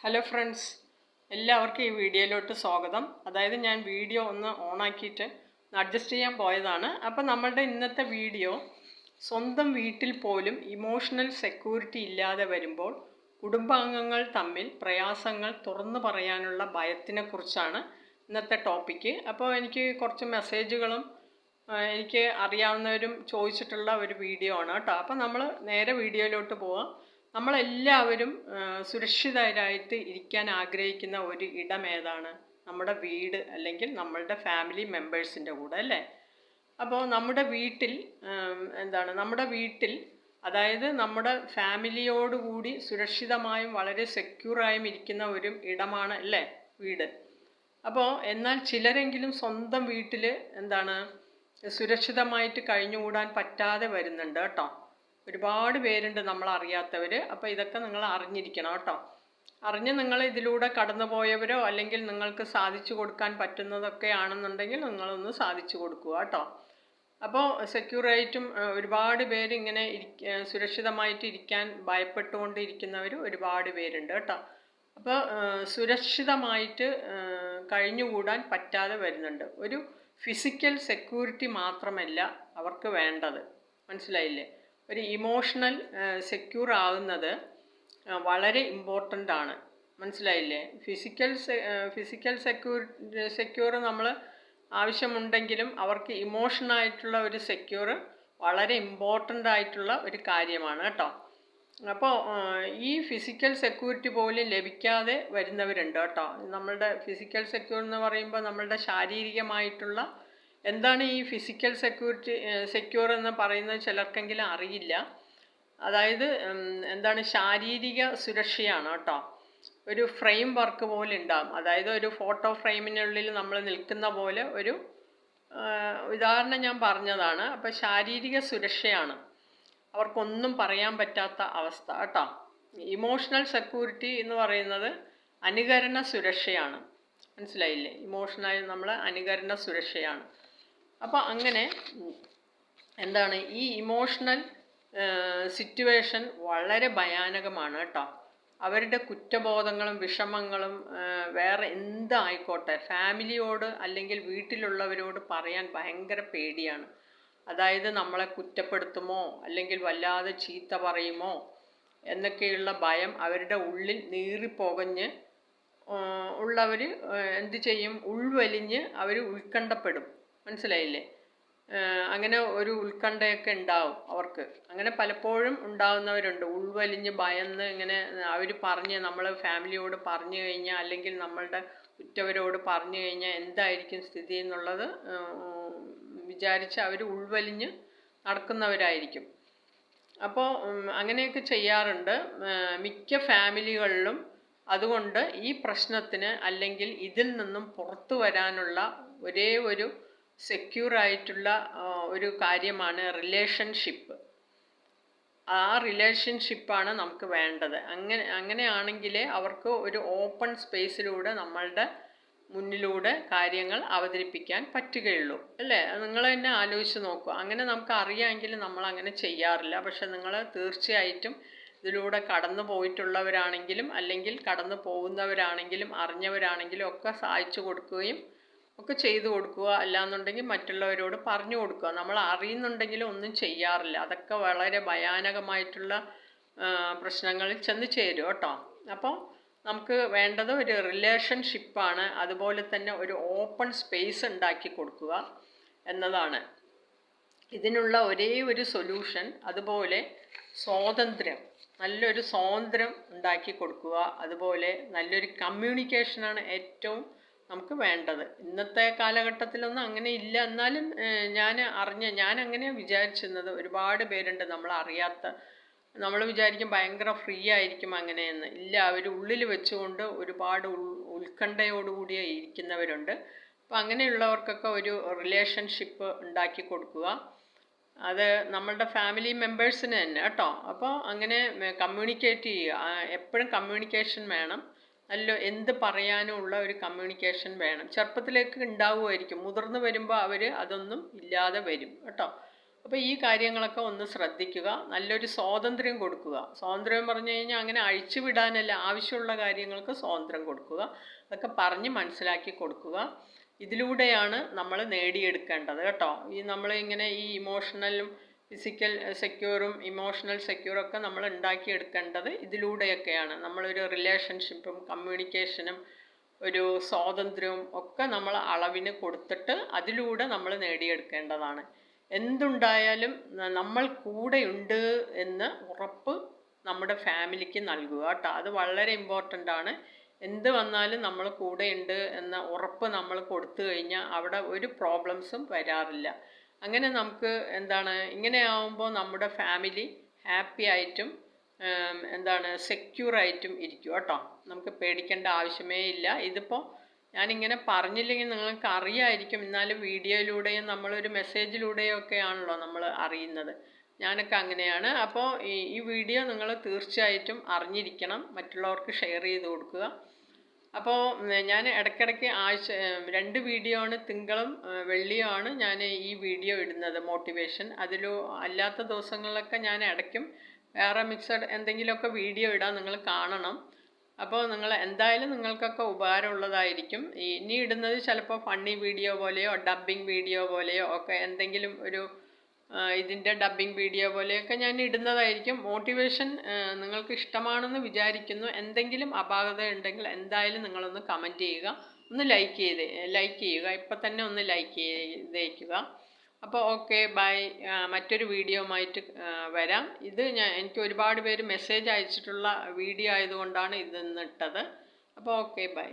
Hello friends, എല്ലാവർക്കും ഈ വീഡിയോയിലോട്ട് സ്വാഗതം. അതായത് ഞാൻ വീഡിയോ ഒന്ന് ഓണാക്കിയിട്ട് അഡ്ജസ്റ്റ് ചെയ്യാൻ പോയതാണ്. അപ്പോൾ നമ്മളുടെ ഇന്നത്തെ വീഡിയോ സ്വന്തം വീട്ടിൽ പോലും ഇമോഷണൽ സെക്യൂരിറ്റി ഇല്ലാതെ വരുമ്പോൾ കുടുംബാംഗങ്ങൾ തമ്മിൽ പ്രയാസങ്ങൾ തുറന്നു പറയാനുള്ള ഭയത്തിനെ കുറിച്ചാണ് ഇന്നത്തെ ടോപ്പിക്ക്. അപ്പോൾ എനിക്ക് കുറച്ച് മെസ്സേജുകളും എനിക്ക് അറിയാവുന്നവരും ചോദിച്ചിട്ടുള്ള ഒരു വീഡിയോ ആണ് കേട്ടോ. അപ്പോൾ നമ്മൾ നേരെ വീഡിയോയിലോട്ട് പോവാം. നമ്മളെല്ലാവരും സുരക്ഷിതരായിട്ട് ഇരിക്കാൻ ആഗ്രഹിക്കുന്ന ഒരു ഇടം ഏതാണ്? നമ്മുടെ വീട്, അല്ലെങ്കിൽ നമ്മളുടെ ഫാമിലി മെമ്പേഴ്സിൻ്റെ കൂടെ അല്ലേ? അപ്പോൾ നമ്മുടെ വീട്ടിൽ നമ്മുടെ വീട്ടിൽ അതായത് നമ്മുടെ ഫാമിലിയോടുകൂടി സുരക്ഷിതമായും വളരെ സെക്യൂറായും ഇരിക്കുന്ന ഒരു ഇടമാണ് അല്ലേ വീട്. അപ്പോൾ എന്നാൽ ചിലരെങ്കിലും സ്വന്തം വീട്ടിൽ സുരക്ഷിതമായിട്ട് കഴിഞ്ഞുകൂടാൻ പറ്റാതെ വരുന്നുണ്ട് കേട്ടോ. ഒരുപാട് പേരുണ്ട് നമ്മൾ അറിയാത്തവർ. അപ്പോൾ ഇതൊക്കെ നിങ്ങൾ അറിഞ്ഞിരിക്കണം കേട്ടോ. അറിഞ്ഞ് നിങ്ങൾ ഇതിലൂടെ കടന്നു പോയവരോ അല്ലെങ്കിൽ നിങ്ങൾക്ക് സാധിച്ചു കൊടുക്കാൻ പറ്റുന്നതൊക്കെ ആണെന്നുണ്ടെങ്കിൽ നിങ്ങളൊന്ന് സാധിച്ചു കൊടുക്കുക കേട്ടോ. അപ്പോൾ സെക്യൂറായിട്ടും ഒരുപാട് പേര് ഇങ്ങനെ സുരക്ഷിതമായിട്ട് ഇരിക്കാൻ ഭയപ്പെട്ടുകൊണ്ടിരിക്കുന്നവർ ഒരുപാട് പേരുണ്ട് കേട്ടോ. അപ്പോൾ സുരക്ഷിതമായിട്ട് കഴിഞ്ഞുകൂടാൻ പറ്റാതെ വരുന്നുണ്ട്. ഒരു ഫിസിക്കൽ സെക്യൂരിറ്റി മാത്രമല്ല അവർക്ക് വേണ്ടത്, മനസ്സിലായില്ലേ? ഒരു ഇമോഷണൽ സെക്യൂർ ആകുന്നത് വളരെ ഇമ്പോർട്ടൻ്റ് ആണ്, മനസ്സിലായില്ലേ? ഫിസിക്കൽ സെക്യൂർ നമ്മൾ ആവശ്യമുണ്ടെങ്കിലും അവർക്ക് ഇമോഷണായിട്ടുള്ള ഒരു സെക്യൂർ വളരെ ഇമ്പോർട്ടൻ്റ് ആയിട്ടുള്ള ഒരു കാര്യമാണ് കേട്ടോ. അപ്പോൾ ഈ ഫിസിക്കൽ സെക്യൂരിറ്റി പോലും ലഭിക്കാതെ വരുന്നവരുണ്ട് കേട്ടോ. നമ്മളുടെ ഫിസിക്കൽ സെക്യൂർ എന്ന് പറയുമ്പോൾ നമ്മളുടെ ശാരീരികമായിട്ടുള്ള എന്താണ് ഈ ഫിസിക്കൽ സെക്യൂർ എന്ന് പറയുന്നത് ചിലർക്കെങ്കിലും അറിയില്ല. അതായത് ശാരീരിക സുരക്ഷയാണ് കേട്ടോ. ഒരു ഫ്രെയിം വർക്ക് പോലെ ഉണ്ടാകും. അതായത് ഒരു ഫോട്ടോ ഫ്രെയിമിനുള്ളിൽ നമ്മൾ നിൽക്കുന്ന പോലെ ഒരു ഉദാഹരണം ഞാൻ പറഞ്ഞതാണ്. അപ്പോൾ ശാരീരിക സുരക്ഷയാണ്, അവർക്കൊന്നും പറയാൻ പറ്റാത്ത അവസ്ഥ കേട്ടോ. ഇമോഷണൽ സെക്യൂരിറ്റി എന്ന് പറയുന്നത് അനുകരണ സുരക്ഷയാണ്, മനസ്സിലായില്ലേ? ഇമോഷണൽ നമ്മൾ അനുകരണ സുരക്ഷയാണ്. അപ്പോൾ അങ്ങനെ ഈ ഇമോഷണൽ സിറ്റുവേഷൻ വളരെ ഭയാനകമാണ് കേട്ടോ. അവരുടെ കുറ്റബോധങ്ങളും വിഷമങ്ങളും വേറെ എന്തായിക്കോട്ടെ ഫാമിലിയോട് അല്ലെങ്കിൽ വീട്ടിലുള്ളവരോട് പറയാൻ ഭയങ്കര പേടിയാണ്. അതായത് നമ്മളെ കുറ്റപ്പെടുത്തുമോ അല്ലെങ്കിൽ വല്ലാതെ ചീത്ത പറയുമോ എന്നൊക്കെയുള്ള ഭയം അവരുടെ ഉള്ളിൽ നീറിപ്പോകഞ്ഞ് ഉള്ളവർ എന്ത് ചെയ്യും? ഉൾവലിഞ്ഞ് അവർ ഉത്കണ്ഠപ്പെടും, മനസ്സിലായില്ലേ? അങ്ങനെ ഒരു ഉത്കണ്ഠയൊക്കെ ഉണ്ടാവും അവർക്ക്. അങ്ങനെ പലപ്പോഴും ഉണ്ടാകുന്നവരുണ്ട്. ഉൾവലിഞ്ഞ് ഭയന്ന് ഇങ്ങനെ അവർ നമ്മൾ ഫാമിലിയോട് പറഞ്ഞു കഴിഞ്ഞാൽ അല്ലെങ്കിൽ നമ്മളുടെ ഉറ്റവരോട് പറഞ്ഞു കഴിഞ്ഞാൽ എന്തായിരിക്കും സ്ഥിതി എന്നുള്ളത് വിചാരിച്ച് അവർ ഉൾവലിഞ്ഞ് നടക്കുന്നവരായിരിക്കും. അപ്പോൾ അങ്ങനെയൊക്കെ ചെയ്യാറുണ്ട് മിക്ക ഫാമിലികളിലും. അതുകൊണ്ട് ഈ പ്രശ്നത്തിന് അല്ലെങ്കിൽ ഇതിൽ നിന്നും പുറത്തു വരാനുള്ള ഒരേ ഒരു സെക്യൂറായിട്ടുള്ള ഒരു കാര്യമാണ് റിലേഷൻഷിപ്പ്. ആ റിലേഷൻഷിപ്പാണ് നമുക്ക് വേണ്ടത്. അങ്ങനെയാണെങ്കിലേ അവർക്ക് ഒരു ഓപ്പൺ സ്പേസിലൂടെ നമ്മളുടെ മുന്നിലൂടെ കാര്യങ്ങൾ അവതരിപ്പിക്കാൻ പറ്റുകയുള്ളൂ, അല്ലേ? നിങ്ങൾ തന്നെ ആലോചിച്ച് നോക്കുക. അങ്ങനെ നമുക്ക് അറിയാമെങ്കിൽ നമ്മൾ അങ്ങനെ ചെയ്യാറില്ല. പക്ഷെ നിങ്ങൾ തീർച്ചയായിട്ടും ഇതിലൂടെ കടന്നു പോയിട്ടുള്ളവരാണെങ്കിലും അല്ലെങ്കിൽ കടന്നു പോകുന്നവരാണെങ്കിലും അറിഞ്ഞവരാണെങ്കിലും ഒക്കെ സഹായിച്ചു കൊടുക്കുകയും ഒക്കെ ചെയ്തു കൊടുക്കുക. അല്ലാന്നുണ്ടെങ്കിൽ മറ്റുള്ളവരോട് പറഞ്ഞു കൊടുക്കുക. നമ്മൾ അറിയുന്നുണ്ടെങ്കിലും ഒന്നും ചെയ്യാറില്ല. അതൊക്കെ വളരെ ഭയാനകമായിട്ടുള്ള പ്രശ്നങ്ങളിൽ ചെന്ന് ചേരും കേട്ടോ. അപ്പോൾ നമുക്ക് വേണ്ടത് ഒരു റിലേഷൻഷിപ്പാണ്. അതുപോലെ തന്നെ ഒരു ഓപ്പൺ സ്പേസ് ഉണ്ടാക്കി കൊടുക്കുക എന്നതാണ് ഇതിനുള്ള ഒരേ ഒരു സൊല്യൂഷൻ. അതുപോലെ സ്വാതന്ത്ര്യം, നല്ലൊരു സ്വാതന്ത്ര്യം ഉണ്ടാക്കി കൊടുക്കുക. അതുപോലെ നല്ലൊരു കമ്മ്യൂണിക്കേഷനാണ് ഏറ്റവും നമുക്ക് വേണ്ടത്. ഇന്നത്തെ കാലഘട്ടത്തിലൊന്നും അങ്ങനെ ഇല്ല. എന്നാലും ഞാൻ അങ്ങനെയാണ് വിചാരിച്ചിരുന്നത്. ഒരുപാട് പേരുണ്ട് നമ്മൾ വിചാരിക്കും ഭയങ്കര ഫ്രീ ആയിരിക്കും അങ്ങനെയെന്ന്. ഇല്ല, അവർ ഉള്ളിൽ വെച്ചുകൊണ്ട് ഒരുപാട് ഉത്കണ്ഠയോടുകൂടി ഇരിക്കുന്നവരുണ്ട്. അപ്പോൾ അങ്ങനെയുള്ളവർക്കൊക്കെ ഒരു റിലേഷൻഷിപ്പ് ഉണ്ടാക്കി കൊടുക്കുക. അത് നമ്മളുടെ ഫാമിലി മെമ്പേഴ്സിന് തന്നെ കേട്ടോ. അപ്പോൾ അങ്ങനെ കമ്മ്യൂണിക്കേറ്റ് ചെയ്യുക. എപ്പോഴും കമ്മ്യൂണിക്കേഷൻ വേണം. എന്ത് പറയാനും ഉള്ള ഒരു കമ്മ്യൂണിക്കേഷൻ വേണം. ചെറുപ്പത്തിലേക്ക് ഉണ്ടാവുമായിരിക്കും, മുതിർന്നു വരുമ്പോൾ അവർ അതൊന്നും ഇല്ലാതെ വരും കേട്ടോ. അപ്പോൾ ഈ കാര്യങ്ങളൊക്കെ ഒന്ന് ശ്രദ്ധിക്കുക. നല്ലൊരു സ്വാതന്ത്ര്യം കൊടുക്കുക. സ്വാതന്ത്ര്യം പറഞ്ഞു കഴിഞ്ഞാൽ അങ്ങനെ അഴിച്ചു വിടാനല്ല, ആവശ്യമുള്ള കാര്യങ്ങൾക്ക് സ്വാതന്ത്ര്യം കൊടുക്കുക. അതൊക്കെ പറഞ്ഞ് മനസ്സിലാക്കി കൊടുക്കുക. ഇതിലൂടെയാണ് നമ്മൾ നേടിയെടുക്കേണ്ടത് കേട്ടോ. നമ്മൾ ഇങ്ങനെ ഈ ഇമോഷണലും ഫിസിക്കൽ സെക്യൂറും ഇമോഷണൽ സെക്യൂറൊക്കെ നമ്മൾ ഉണ്ടാക്കിയെടുക്കേണ്ടത് ഇതിലൂടെയൊക്കെയാണ്. നമ്മളൊരു റിലേഷൻഷിപ്പും കമ്മ്യൂണിക്കേഷനും ഒരു സ്വാതന്ത്ര്യവും ഒക്കെ നമ്മൾ അളവിന് കൊടുത്തിട്ട് അതിലൂടെ നമ്മൾ നേടിയെടുക്കേണ്ടതാണ്. എന്തുണ്ടായാലും നമ്മൾ കൂടെയുണ്ട് എന്ന് ഉറപ്പ് നമ്മുടെ ഫാമിലിക്ക് നൽകുക കേട്ടോ. അത് വളരെ ഇമ്പോർട്ടൻ്റ് ആണ്. എന്ത് വന്നാലും നമ്മൾ കൂടെയുണ്ട് എന്ന ഉറപ്പ് നമ്മൾ കൊടുത്തു കഴിഞ്ഞാൽ അവിടെ ഒരു പ്രോബ്ലംസും വരാറില്ല. അങ്ങനെ നമുക്ക് ഇങ്ങനെ ആവുമ്പോൾ നമ്മുടെ ഫാമിലി ഹാപ്പി ആയിട്ടും സെക്യൂറായിട്ടും ഇരിക്കും കേട്ടോ. നമുക്ക് പേടിക്കേണ്ട ആവശ്യമേ ഇല്ല. ഇതിപ്പോൾ ഞാനിങ്ങനെ പറഞ്ഞില്ലെങ്കിൽ നിങ്ങൾക്ക് അറിയാമായിരിക്കും, എന്നാലും വീഡിയോയിലൂടെയും നമ്മളൊരു മെസ്സേജിലൂടെയും ഒക്കെയാണല്ലോ നമ്മൾ അറിയുന്നത്. ഞാനൊക്കെ അങ്ങനെയാണ്. അപ്പോൾ ഈ വീഡിയോ നിങ്ങൾ തീർച്ചയായിട്ടും അറിഞ്ഞിരിക്കണം, മറ്റുള്ളവർക്ക് ഷെയർ ചെയ്ത് കൊടുക്കുക. അപ്പോൾ ഞാൻ ഇടയ്ക്കിടയ്ക്ക് 2 വീഡിയോ ആണ്, തിങ്കളും വെള്ളിയും ആണ് ഞാൻ ഈ വീഡിയോ ഇടുന്നത്, മോട്ടിവേഷൻ. അല്ലാത്ത ദിവസങ്ങളിലൊക്കെ ഞാൻ ഇടയ്ക്കും വേറെ മിക്സഡ് എന്തെങ്കിലുമൊക്കെ വീഡിയോ ഇടാൻ നിങ്ങൾ കാണണം. അപ്പോൾ എന്തായാലും നിങ്ങൾക്കൊക്കെ ഉപകാരമുള്ളതായിരിക്കും. ഇനി ഇടുന്നത് ചിലപ്പോൾ ഫണ്ണി വീഡിയോ പോലെയോ ഡബ്ബിംഗ് വീഡിയോ പോലെയോ ഒക്കെ എന്തെങ്കിലും ഒരു ഇതിൻ്റെ ഡബ്ബിംഗ് വീഡിയോ പോലെയൊക്കെ ഞാൻ ഇടുന്നതായിരിക്കും. മോട്ടിവേഷൻ നിങ്ങൾക്ക് ഇഷ്ടമാണെന്ന് വിചാരിക്കുന്നു. എന്തെങ്കിലും അപാകത ഉണ്ടെങ്കിൽ എന്തായാലും നിങ്ങളൊന്ന് കമൻറ്റ് ചെയ്യുക, ഒന്ന് ലൈക്ക് ചെയ്യുക. ഇപ്പം തന്നെ ഒന്ന് ലൈക്ക് ചെയ്തേക്കുക. അപ്പോൾ ഓക്കെ, ബൈ. മറ്റൊരു വീഡിയോയുമായിട്ട് വരാം. എനിക്ക് ഒരുപാട് പേര് മെസ്സേജ് അയച്ചിട്ടുള്ള വീഡിയോ ആയതുകൊണ്ടാണ് ഇതിന്നിട്ടത്. അപ്പോൾ ഓക്കെ, ബൈ.